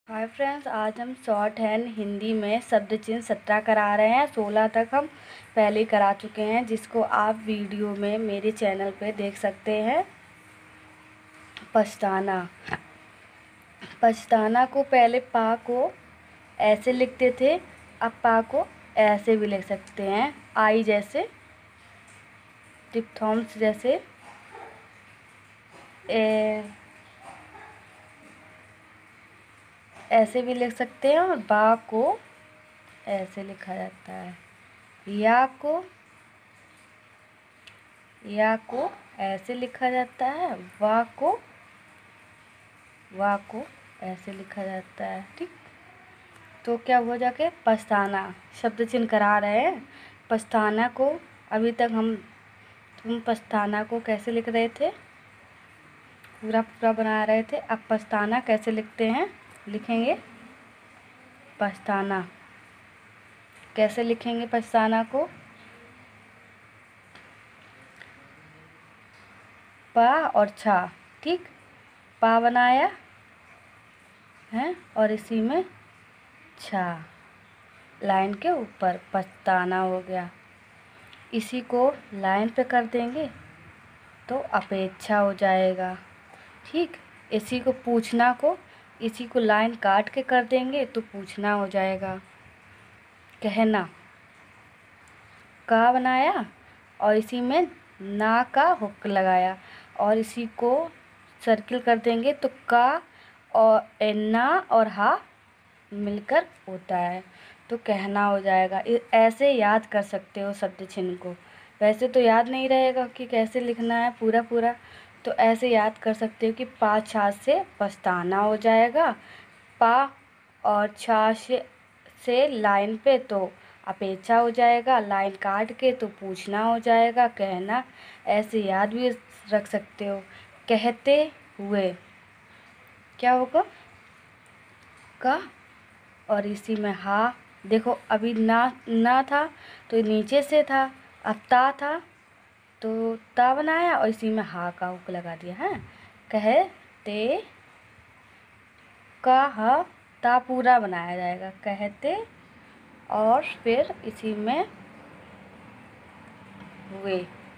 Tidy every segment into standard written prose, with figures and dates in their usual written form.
Hi friends, आज हम short hand Hindi में शब्द चिन्ह 17 करा रहे हैं। 16 तक हम पहले ही करा चुके हैं, जिसको आप वीडियो में मेरे चैनल पे देख सकते हैं। पछताना। पछताना को पहले पा को ऐसे लिखते थे, अब पा को ऐसे भी लिख सकते हैं। आई जैसे, डिप्थॉम्स जैसे, ऐसे भी लिख सकते हैं। और बा को ऐसे लिखा जाता है। या को ऐसे लिखा जाता है। वा को ऐसे लिखा जाता है। ठीक, तो क्या हुआ जाके पछताना शब्द चिन्ह करा रहे हैं। पछताना को अभी तक हम पछताना को कैसे लिख रहे थे, पूरा पूरा बना रहे थे। अब पछताना कैसे लिखते हैं, लिखेंगे। पछताना कैसे लिखेंगे, पछताना को पा और छा। ठीक, पा बनाया है और इसी में छा लाइन के ऊपर, पछताना हो गया। इसी को लाइन पे कर देंगे तो अपेक्षा हो जाएगा। ठीक, इसी को पूछना को, इसी को लाइन काट के कर देंगे तो पूछना हो जाएगा। कहना, का बनाया और इसी में ना का हुक लगाया और इसी को सर्किल कर देंगे तो का और ना और हा मिलकर होता है, तो कहना हो जाएगा। ऐसे याद कर सकते हो शब्द चिन्ह को। वैसे तो याद नहीं रहेगा कि कैसे लिखना है पूरा पूरा, तो ऐसे याद कर सकते हो कि पा छा से पछताना हो जाएगा। पा और छा से लाइन पे तो अपेक्षा हो जाएगा, लाइन काट के तो पूछना हो जाएगा। कहना ऐसे याद भी रख सकते हो। कहते हुए क्या होगा, का और इसी में हा। देखो अभी ना था तो नीचे से था, अब ता था तो ता बनाया और इसी में हा का हुक लगा दिया है। कहते का हा ता पूरा बनाया जाएगा। कहते और फिर इसी में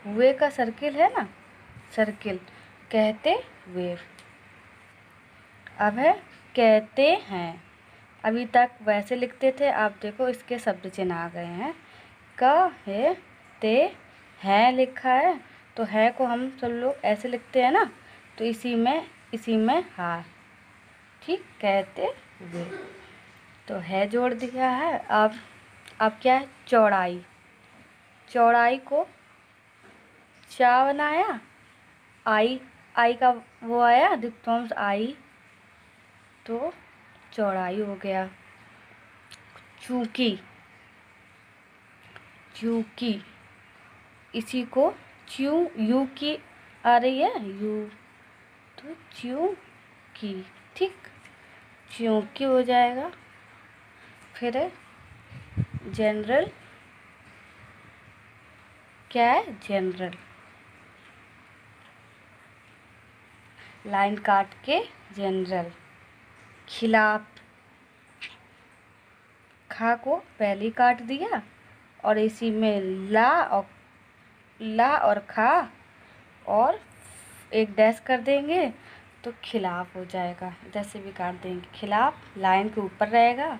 हुए का सर्किल है ना, सर्किल। कहते हुए। अब है कहते हैं। अभी तक वैसे लिखते थे, आप देखो इसके शब्द चिन्ह आ गए हैं। कहते हैं लिखा है तो है को हम सब लोग ऐसे लिखते हैं ना, तो इसी में हा। ठीक, कहते हुए तो है जोड़ दिया है। अब क्या है, चौड़ाई। चौड़ाई को चा बनाया, आई का वो आया डिप्थॉम्स आई, तो चौड़ाई हो गया। चूंकि इसी को यू की आ रही है, यू तो चूंकि। ठीक, चूंकि हो जाएगा। फिर है जनरल। क्या है, जनरल। लाइन काट के जनरल। खिलाफ, खा को पहले काट दिया और इसी में ला और खा और एक डैश कर देंगे तो खिलाफ हो जाएगा। इधर से भी काट देंगे, खिलाफ लाइन के ऊपर रहेगा।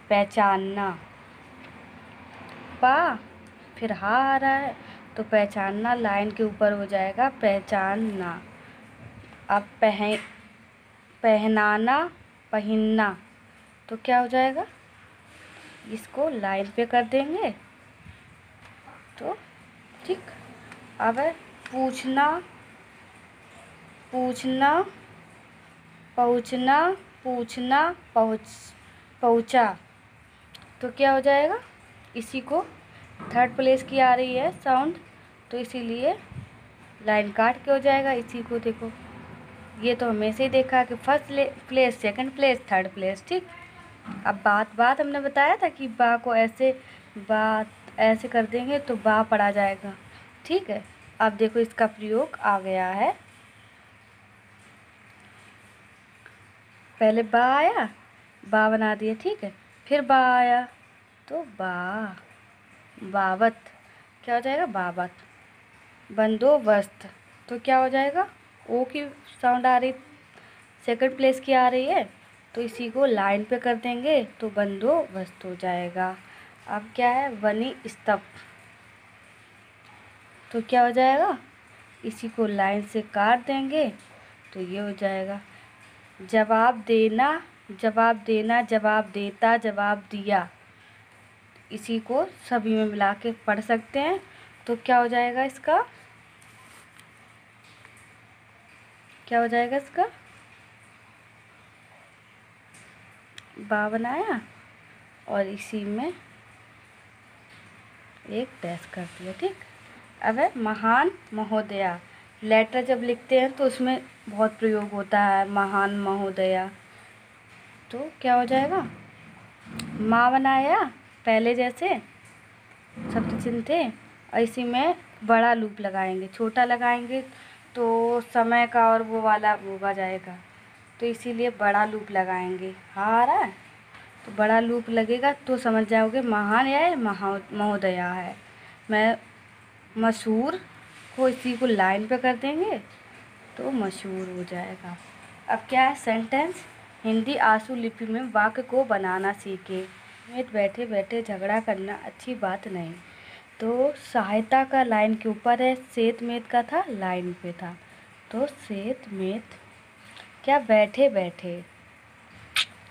पहचानना, पा फिर हा आ रहा है तो पहचानना लाइन के ऊपर हो जाएगा, पहचानना। अब पहनाना, पहनना, तो क्या हो जाएगा, इसको लाइन पे कर देंगे तो ठीक। अब है पूछना, पूछना, पहुँचा, तो क्या हो जाएगा। इसी को थर्ड प्लेस की आ रही है साउंड, तो इसीलिए लाइन काट के हो जाएगा। इसी को देखो, ये तो हमेशा ही देखा कि first place, second place, third place. ठीक, अब बात हमने बताया था कि बा को ऐसे कर देंगे तो बा पढ़ा जाएगा। ठीक है, अब देखो इसका प्रयोग आ गया है। पहले बा आया, बा बना दिया, ठीक है। फिर बा आया तो बावत, क्या हो जाएगा? बावत। बंदोबस्त, तो क्या हो जाएगा? ओ की साउंड आ रही, सेकंड प्लेस की आ रही है, तो इसी को लाइन पे कर देंगे तो बंदोबस्त हो जाएगा। अब क्या है? वनी स्तंभ, तो क्या हो जाएगा? इसी को लाइन से काट देंगे तो ये हो जाएगा। जवाब देना, जवाब देना, जवाब देता, जवाब दिया, इसी को सभी में मिला के पढ़ सकते हैं। तो क्या हो जाएगा इसका? क्या हो जाएगा इसका? बा बनाया और इसी में एक डैश कर दिया, ठीक। अब है महान महोदया। लेटर जब लिखते हैं तो उसमें बहुत प्रयोग होता है, महान महोदया। तो क्या हो जाएगा? माँ बनाया पहले जैसे शब्द चिन्ह थे, और इसी में बड़ा लूप लगाएंगे, छोटा लगाएंगे तो समय का और वो वाला होगा जाएगा, तो इसीलिए बड़ा लूप लगाएंगे। हाँ आ रहा है, तो बड़ा लूप लगेगा तो समझ जाओगे महान या महोदया है। मैं मशहूर को इसी को लाइन पे कर देंगे तो मशहूर हो जाएगा। अब क्या है? सेंटेंस। हिंदी आशु लिपि में वाक्य को बनाना सीखे। में बैठे बैठे झगड़ा करना अच्छी बात नहीं। तो सहायता का लाइन के ऊपर है, सेत मेत का था लाइन पे था, तो सेत मेत। क्या? बैठे बैठे,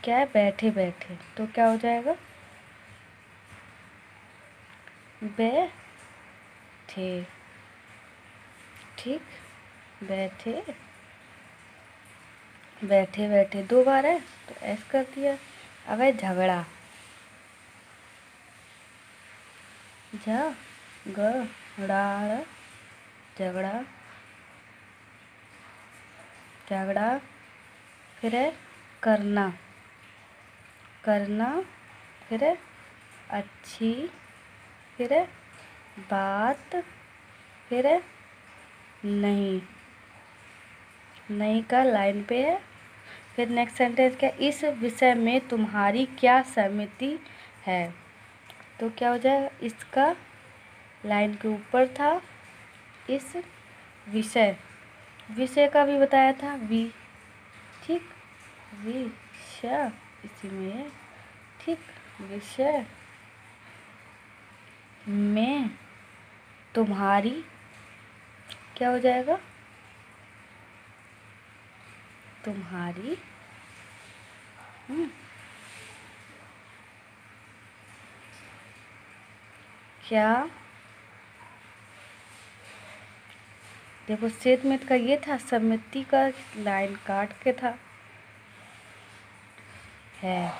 क्या है? बैठे बैठे, तो क्या हो जाएगा? बैठे, ठीक। बैठे बैठे बैठे दो बार है तो ऐस कर दिया। अब है झगड़ा, झगड़ा, झगड़ा, झगड़ा। फिर है करना, करना। फिर है अच्छी, फिर है बात, फिर है नहीं, नहीं का लाइन पे है। फिर नेक्स्ट सेंटेंस क्या? इस विषय में तुम्हारी क्या सहमति है? तो क्या हो जाएगा? इसका लाइन के ऊपर था, इस विषय, विषय का भी बताया था वी, ठीक। विषय इसी में है, ठीक। विषय में तुम्हारी क्या हो जाएगा? तुम्हारी क्या, देखो सेत मेत का ये था, सम्मति का लाइन काट के था, है,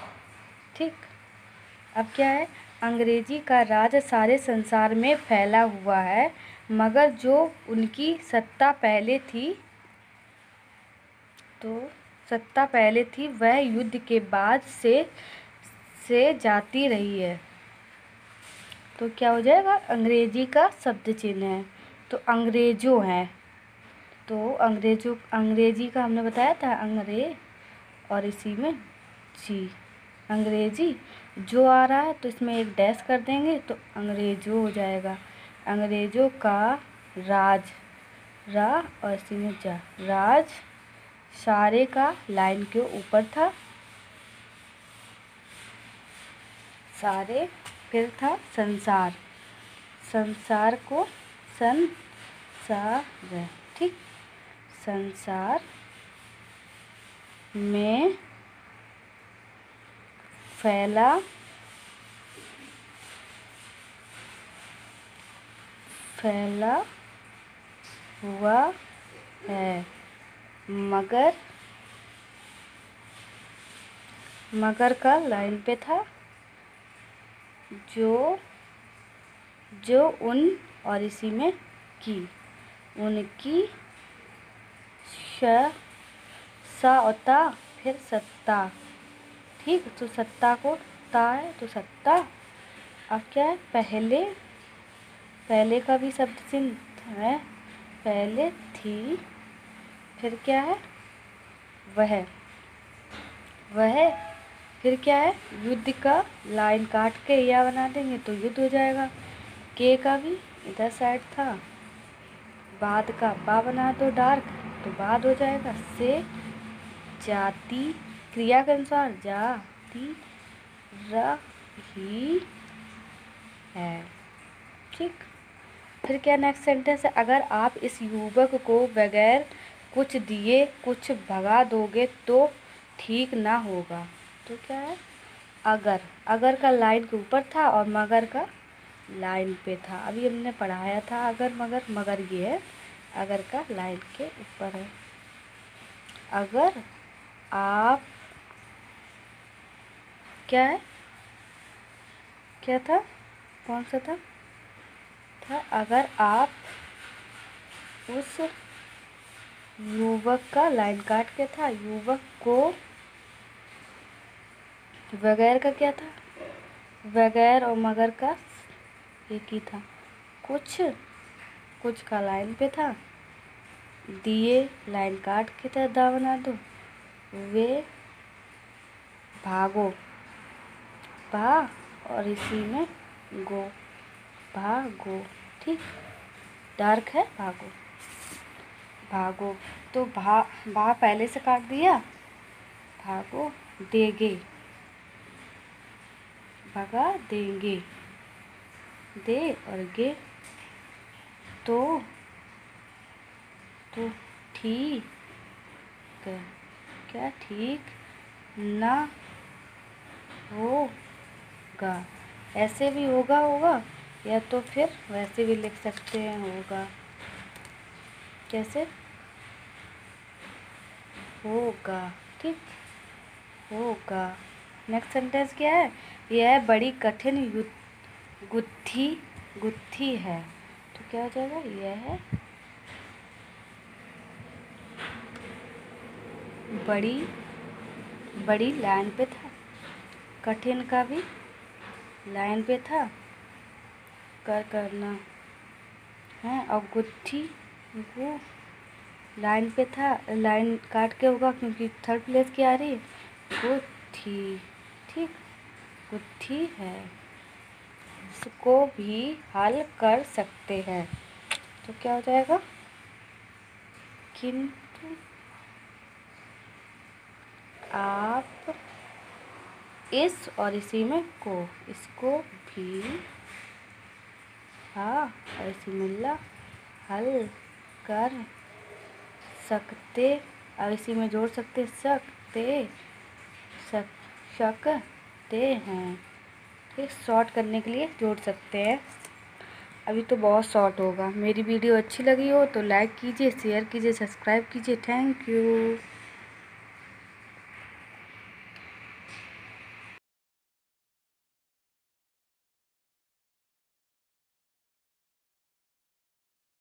ठीक। अब क्या है? अंग्रेजी का राज सारे संसार में फैला हुआ है, मगर जो उनकी सत्ता पहले थी, तो सत्ता पहले थी वह युद्ध के बाद से जाती रही है। तो क्या हो जाएगा? अंग्रेजी का शब्द चिन्ह है, तो अंग्रेजों है, तो अंग्रेजों, अंग्रेजी का हमने बताया था अंग्रेज, और इसी में जी, अंग्रेजी जो आ रहा है तो इसमें एक डैश कर देंगे तो अंग्रेजों हो जाएगा। अंग्रेजों का राज, रा और इसी में जा, राज। सारे का लाइन के ऊपर था, सारे। फिर था संसार, संसार को संसार, ठीक। संसार में फैला हुआ है, मगर का लाइन पे था, जो उन और इसी में की, उनकी सा और ता, फिर सत्ता, ठीक। तो सत्ता को ता है तो सत्ता। अब क्या है? पहले, पहले का भी शब्द चिन्ह है, पहले थी। फिर क्या है? वह, फिर क्या है, युद्ध का लाइन काट के या बना देंगे तो युद्ध हो जाएगा। के का भी इधर साइड था, बाद का बा बना दो डार्क तो बाद हो जाएगा। से जाती क्रिया के अनुसार जाती रही है। ठीक, फिर क्या नेक्स्ट सेंटेंस है, अगर आप इस युवक को बगैर कुछ दिए कुछ भगा दोगे तो ठीक ना होगा। तो क्या है, अगर का लाइन के ऊपर था और मगर का लाइन पे था। अभी हमने पढ़ाया था अगर मगर ये है अगर का लाइन के ऊपर है। अगर आप क्या है, क्या था, कौन सा था अगर आप उस युवक का लाइन काट के था, युवक को बगैर का क्या था, बगैर और मगर का एक ही था, कुछ का लाइन पे था, दिए लाइन काट के था दा बना दो, वे भागो भा और इसी में गो भागो। ठीक, डार्क है भागो भागो तो भा पहले से काट दिया, भागो देगे भगा देंगे, दे और गे तो ठीक है, क्या ठीक ना होगा, ऐसे भी होगा या तो फिर वैसे भी लिख सकते हैं होगा, कैसे होगा। ठीक, होगा। नेक्स्ट सेंटेंस क्या है, यह बड़ी कठिन गुत्थी है। तो क्या हो जाएगा, यह बड़ी लाइन पे था, कठिन का भी लाइन पे था, करना है, और गुत्थी वो लाइन पे था, लाइन काट के होगा क्योंकि थर्ड प्लेस की आ रही है, गुत्थी। ठीक, गुत्थी है, इसको भी हल कर सकते हैं। तो क्या हो जाएगा, किंतु आप इस और इसी में को, इसको भी हाँ और इसी मिला हल कर सकते, और इसी में जोड़ सकते सकते हैं। ठीक, शॉर्ट करने के लिए जोड़ सकते हैं। अभी तो बहुत शॉर्ट होगा। मेरी वीडियो अच्छी लगी हो तो लाइक कीजिए, शेयर कीजिए, सब्सक्राइब कीजिए। Thank you.